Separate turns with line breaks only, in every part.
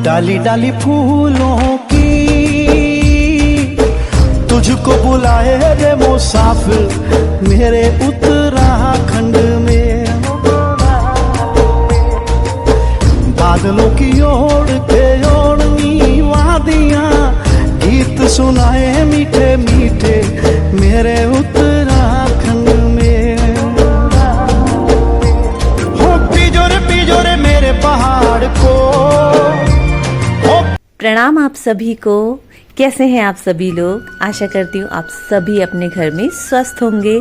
डाली डाली फूलों की तुझको बुलाए रे मुसाफिर मेरे उत्तराखंड में। बादलों की ओर के ओढ़नी वादियां गीत सुनाए मीठे मीठे मेरे उत्तराखंड में। हो पिजोरे पिजोरे मेरे पहाड़ को।
प्रणाम आप सभी को। कैसे हैं आप सभी लोग? आशा करती हूँ आप सभी अपने घर में स्वस्थ होंगे।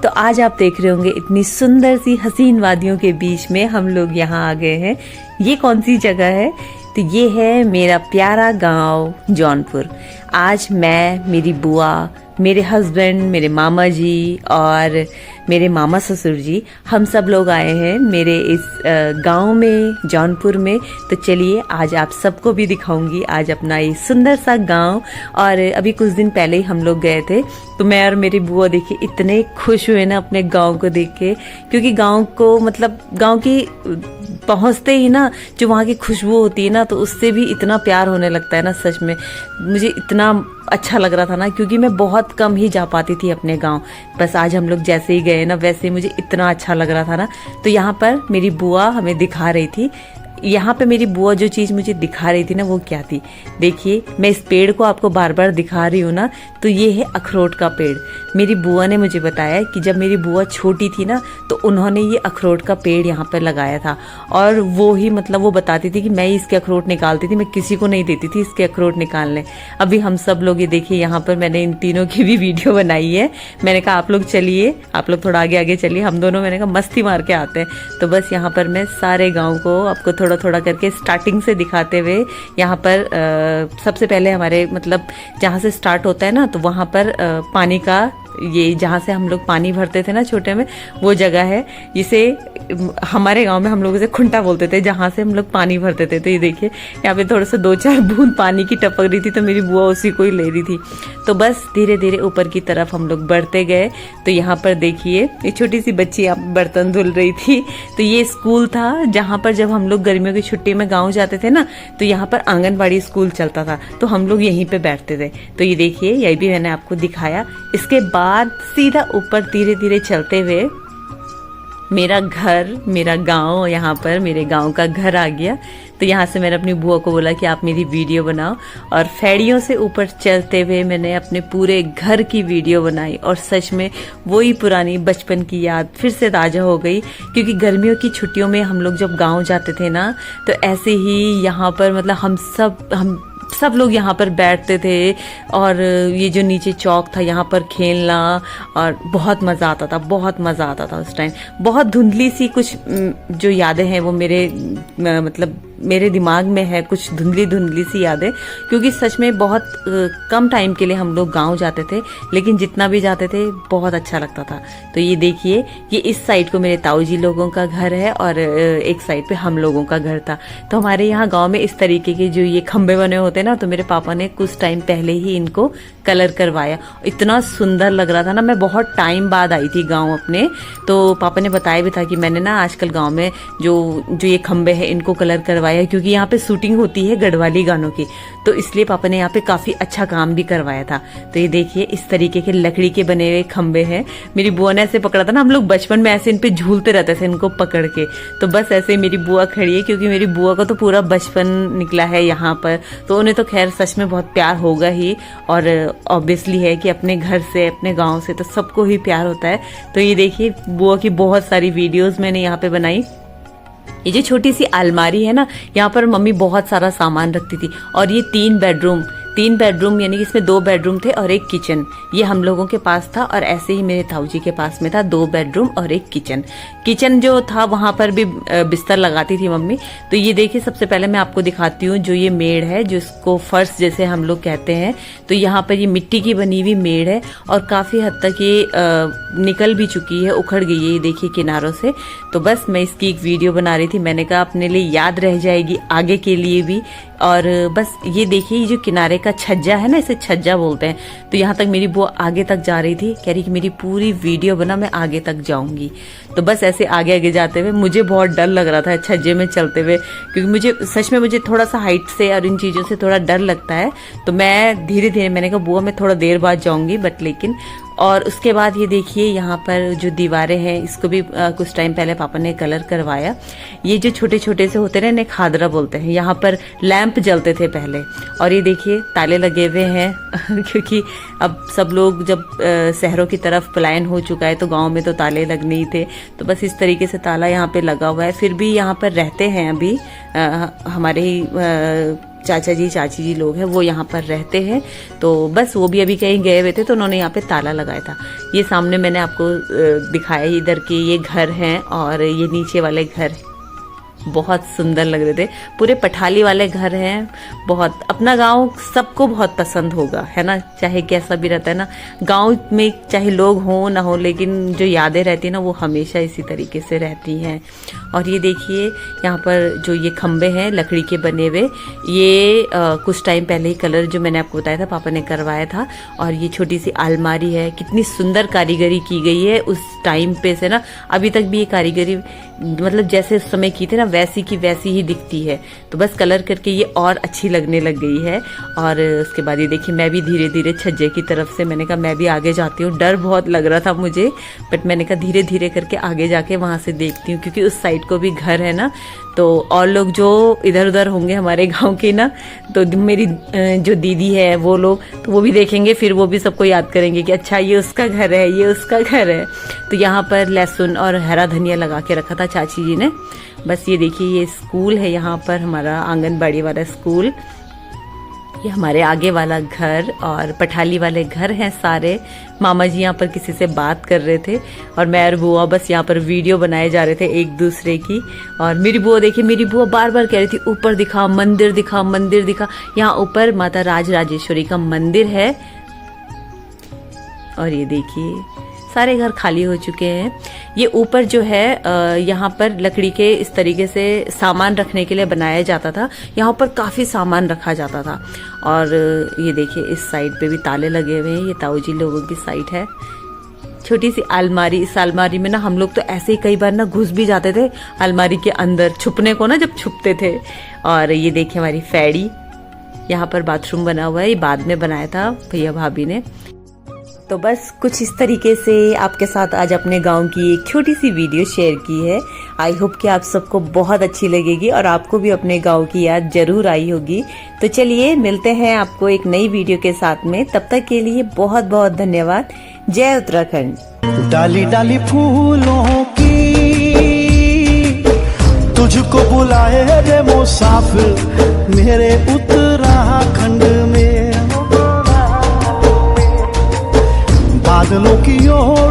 तो आज आप देख रहे होंगे इतनी सुंदर सी हसीन वादियों के बीच में हम लोग यहाँ आ गए हैं। ये कौन सी जगह है? तो ये है मेरा प्यारा गांव जौनपुर। आज मैं, मेरी बुआ, मेरे हस्बैंड, मेरे मामा जी और मेरे मामा ससुर जी, हम सब लोग आए हैं मेरे इस गांव में, जौनपुर में। तो चलिए आज आप सबको भी दिखाऊंगी आज अपना ये सुंदर सा गांव। और अभी कुछ दिन पहले ही हम लोग गए थे, तो मैं और मेरी बुआ देखिए इतने खुश हुए ना अपने गांव को देख के, क्योंकि गांव को मतलब गांव की पहुंचते ही ना जो वहाँ की खुशबू होती है ना, तो उससे भी इतना प्यार होने लगता है ना। सच में मुझे इतना अच्छा लग रहा था ना, क्योंकि मैं बहुत कम ही जा पाती थी अपने गांव। बस आज हम लोग जैसे ही गए ना, वैसे मुझे इतना अच्छा लग रहा था ना। तो यहाँ पर मेरी बुआ हमें दिखा रही थी। यहाँ पे मेरी बुआ जो चीज मुझे दिखा रही थी ना, वो क्या थी? देखिए, मैं इस पेड़ को आपको बार बार दिखा रही हूँ ना, तो ये है अखरोट का पेड़। मेरी बुआ ने मुझे बताया कि जब मेरी बुआ छोटी थी ना, तो उन्होंने ये अखरोट का पेड़ यहाँ पर लगाया था। और वो ही मतलब वो बताती थी कि मैं इसके अखरोट निकालती थी, मैं किसी को नहीं देती थी इसके अखरोट निकालने। अभी हम सब लोग ये देखिए, यहाँ पर मैंने इन तीनों की भी वीडियो बनाई है। मैंने कहा आप लोग चलिए, आप लोग थोड़ा आगे आगे चलिए, हम दोनों मैंने कहा मस्ती मार के आते हैं। तो बस यहाँ पर मैं सारे गाँव को आपको थोड़ा थोड़ा करके स्टार्टिंग से दिखाते हुए, यहाँ पर सबसे पहले हमारे मतलब जहाँ से स्टार्ट होता है ना, तो वहाँ पर पानी का, ये जहाँ से हम लोग पानी भरते थे ना छोटे में, वो जगह है। जिसे हमारे गांव में हम लोग उसे खुंटा बोलते थे, जहाँ से हम लोग पानी भरते थे। तो ये देखिए यहाँ पे थोड़ा सा 2-4 बूंद पानी की टपक रही थी, तो मेरी बुआ उसी को ही ले रही थी। तो बस धीरे धीरे ऊपर की तरफ हम लोग बढ़ते गए। तो यहाँ पर देखिए ये छोटी सी बच्ची यहाँ बर्तन धुल रही थी। तो ये स्कूल था जहाँ पर जब हम लोग गर्मियों की छुट्टी में गाँव जाते थे ना, तो यहाँ पर आंगनबाड़ी स्कूल चलता था, तो हम लोग यहीं पे बैठते थे। तो ये देखिए, यही भी मैंने आपको दिखाया। इसके बाद सीधा ऊपर धीरे धीरे चलते हुए मेरा घर, मेरा गांव, यहाँ पर मेरे गांव का घर आ गया। तो यहाँ से मैंने अपनी बुआ को बोला कि आप मेरी वीडियो बनाओ, और फेड़ियों से ऊपर चलते हुए मैंने अपने पूरे घर की वीडियो बनाई। और सच में वही पुरानी बचपन की याद फिर से ताजा हो गई, क्योंकि गर्मियों की छुट्टियों में हम लोग जब गाँव जाते थे ना, तो ऐसे ही यहाँ पर मतलब हम सब लोग यहाँ पर बैठते थे। और ये जो नीचे चौक था, यहाँ पर खेलना, और बहुत मज़ा आता था, बहुत मज़ा आता था उस टाइम। बहुत धुंधली सी कुछ जो यादें हैं वो मेरे मतलब मेरे दिमाग में है, कुछ धुंधली धुंधली सी यादें, क्योंकि सच में बहुत कम टाइम के लिए हम लोग गांव जाते थे, लेकिन जितना भी जाते थे बहुत अच्छा लगता था। तो ये देखिए, ये इस साइड को मेरे ताऊ जी लोगों का घर है, और एक साइड पे हम लोगों का घर था। तो हमारे यहाँ गांव में इस तरीके के जो ये खंबे बने होते ना, तो मेरे पापा ने कुछ टाइम पहले ही इनको कलर करवाया। इतना सुंदर लग रहा था ना। मैं बहुत टाइम बाद आई थी गाँव अपने, तो पापा ने बताया भी था कि मैंने ना आजकल गाँव में जो ये खंबे हैं इनको कलर करवाया है, क्योंकि यहाँ पे शूटिंग होती है गढ़वाली गानों की, तो इसलिए पापा ने यहाँ पे काफी अच्छा काम भी करवाया था। तो ये देखिए, इस तरीके के लकड़ी के बने हुए खंबे हैं। मेरी बुआ ने ऐसे पकड़ा था ना, हम लोग बचपन में ऐसे इन पे झूलते रहते थे इनको पकड़ के। तो बस ऐसे मेरी बुआ खड़ी है, क्योंकि मेरी बुआ का तो पूरा बचपन निकला है यहाँ पर, तो उन्हें तो खैर सच में बहुत प्यार होगा ही। और ऑब्वियसली है कि अपने घर से, अपने गाँव से तो सबको ही प्यार होता है। तो ये देखिए, बुआ की बहुत सारी वीडियोज मैंने यहाँ पे बनाई। ये जो छोटी सी अलमारी है ना, यहाँ पर मम्मी बहुत सारा सामान रखती थी। और ये 3 बेडरूम यानी कि इसमें 2 बेडरूम थे और एक किचन, ये हम लोगों के पास था। और ऐसे ही मेरे ताऊ जी के पास में था 2 बेडरूम और एक किचन जो था, वहां पर भी बिस्तर लगाती थी मम्मी। तो ये देखिए, सबसे पहले मैं आपको दिखाती हूँ जो ये मेड़ है, जिसको फर्श जैसे हम लोग कहते हैं। तो यहाँ पर ये मिट्टी की बनी हुई मेड़ है, और काफी हद तक ये निकल भी चुकी है, उखड़ गई है, ये देखिए किनारों से। तो बस मैं इसकी एक वीडियो बना रही थी, मैंने कहा अपने लिए याद रह जाएगी आगे के लिए भी। और बस ये देखिए, ये जो किनारे का का छज्जा है ना, इसे छज्जा बोलते हैं। तो यहाँ तक मेरी बुआ आगे तक जा रही थी, कह रही कि मेरी पूरी वीडियो बना, मैं आगे तक जाऊंगी। तो बस ऐसे आगे आगे जाते हुए मुझे बहुत डर लग रहा था छज्जे में चलते हुए, क्योंकि मुझे सच में मुझे थोड़ा सा हाइट से और इन चीज़ों से थोड़ा डर लगता है। तो मैं धीरे धीरे, मैंने कहा बुआ मैं थोड़ा देर बाद जाऊंगी, बट लेकिन। और उसके बाद ये देखिए यहाँ पर जो दीवारें हैं, इसको भी कुछ टाइम पहले पापा ने कलर करवाया। ये जो छोटे छोटे से होते हैं ना, खादरा बोलते हैं। यहाँ पर लैंप जलते थे पहले, और ये देखिए ताले लगे हुए हैं क्योंकि अब सब लोग जब शहरों की तरफ पलायन हो चुका है, तो गांव में तो ताले लगने ही थे। तो बस इस तरीके से ताला यहाँ पे लगा हुआ है। फिर भी यहाँ पर रहते हैं अभी हमारे ही चाचा जी चाची जी लोग हैं, वो यहाँ पर रहते हैं। तो बस वो भी अभी कहीं गए हुए थे, तो उन्होंने यहाँ पे ताला लगाया था। ये सामने मैंने आपको दिखाया, इधर के ये घर हैं और ये नीचे वाले घर बहुत सुंदर लग रहे थे, पूरे पठाली वाले घर हैं। बहुत, अपना गांव सबको बहुत पसंद होगा, है ना, चाहे कैसा भी रहता है ना, गांव में चाहे लोग हो ना हो, लेकिन जो यादें रहती है ना, वो हमेशा इसी तरीके से रहती हैं। और ये देखिए यहाँ पर जो ये खंबे हैं लकड़ी के बने हुए, ये कुछ टाइम पहले ही कलर जो मैंने आपको बताया था पापा ने करवाया था। और ये छोटी सी अलमारी है, कितनी सुंदर कारीगरी की गई है उस टाइम पे से ना, अभी तक भी ये कारीगरी मतलब जैसे उस समय की थी ना, वैसी की वैसी ही दिखती है। तो बस कलर करके ये और अच्छी लगने लग गई है। और उसके बाद ये देखिए मैं भी धीरे धीरे छज्जे की तरफ से, मैंने कहा मैं भी आगे जाती हूँ, डर बहुत लग रहा था मुझे, बट मैंने कहा धीरे धीरे करके आगे जाके वहां से देखती हूँ, क्योंकि उस साइड को भी घर है ना। तो और लोग जो इधर उधर होंगे हमारे गांव के ना, तो मेरी जो दीदी है वो लोग, तो वो भी देखेंगे, फिर वो भी सबको याद करेंगे कि अच्छा ये उसका घर है, ये उसका घर है। तो यहाँ पर लहसुन और हरा धनिया लगा के रखा था चाची जी ने। बस ये देखिए ये स्कूल है, यहाँ पर हमारा आंगनबाड़ी वाला स्कूल, ये हमारे आगे वाला घर, और पठाली वाले घर हैं सारे। मामा जी यहाँ पर किसी से बात कर रहे थे, और मैं और बुआ बस यहाँ पर वीडियो बनाए जा रहे थे एक दूसरे की। और मेरी बुआ देखिए, मेरी बुआ बार बार कह रही थी ऊपर दिखा, मंदिर दिखा, मंदिर दिखा। यहाँ ऊपर माता राजराजेश्वरी का मंदिर है। और ये देखिए सारे घर खाली हो चुके हैं। ये ऊपर जो है यहाँ पर लकड़ी के इस तरीके से सामान रखने के लिए बनाया जाता था, यहाँ पर काफी सामान रखा जाता था। और ये देखिए इस साइड पे भी ताले लगे हुए हैं, ये ताऊ जी लोगों की साइड है। छोटी सी अलमारी, इस अलमारी में ना हम लोग तो ऐसे ही कई बार ना घुस भी जाते थे अलमारी के अंदर छुपने को ना, जब छुपते थे। और ये देखिए हमारी फैड़ी, यहाँ पर बाथरूम बना हुआ है, ये बाद में बनाया था भैया भाभी ने। तो बस कुछ इस तरीके से आपके साथ आज अपने गांव की एक छोटी सी वीडियो शेयर की है। आई होप कि आप सबको बहुत अच्छी लगेगी और आपको भी अपने गांव की याद जरूर आई होगी। तो चलिए मिलते हैं आपको एक नई वीडियो के साथ में, तब तक के लिए बहुत बहुत धन्यवाद। जय उत्तराखंड।
डाली डाली फूलों की तुझको बुलाए रे मुसाफिर मेरे उत्तराखंड में, बादलों की ओर